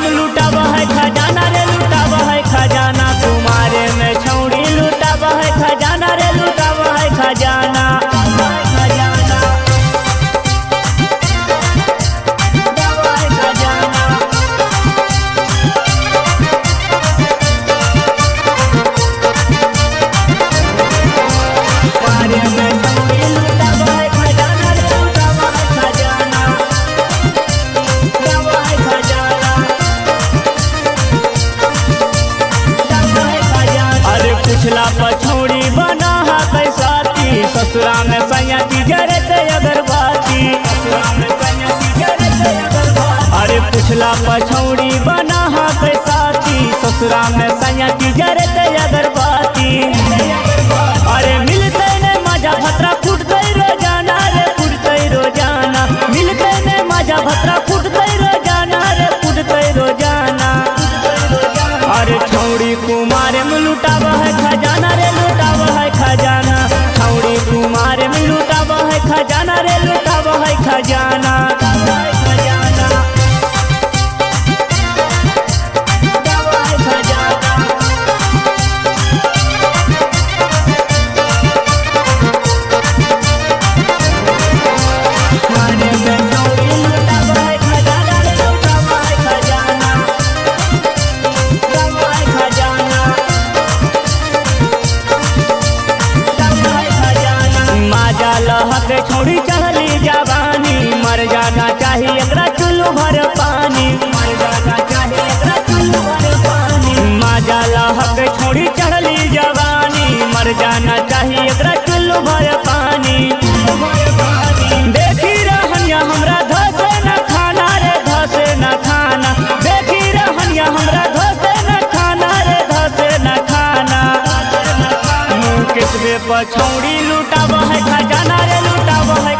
में लुटावा है खजाना रे, लुटावा है खजाना। कुमारे में छौड़ी लुटावा है खजाना रे, लुटावा है खजाना। पिछला पछौड़ी बना है कैसाती, ससुरा में सैयाती जरते अगरबाती। अरे पिछला पछौड़ी बना है कैसाती, ससुरा में सैयाती जरते अगरबाती। अरे मिलते ने मजा भतरा फुटते रोजाना रे, फुटते रोजाना। मिलते ने मजा भतरा फुटते रोजाना रे, फुटते रोजाना। अरे छौड़ी कुमार में लुटावा है खजाना रे, लुटावा है खजाना। छौड़ी कुमार में लुटावा है खजाना रे, लुटावा है खजाना। छौड़ी चढ़ली जवानी, मर जाना चाहिए एकरा चुल्लू भर पानी। मर जाना चाहिए एकरा चुल्लू भर पानी। मजा लहक छौड़ी चढ़ली जवानी, मर जाना चाहिए एकरा चुल्लू भर पानी। देखी रहनिया हमरा धसे न खाना रे, धसे न खाना। देखी रहनिया हमरा धसे न खाना रे, धसे न खाना। मुँह किसबे पर छौड़ी लुटावा है खजाना रे, लुटावा है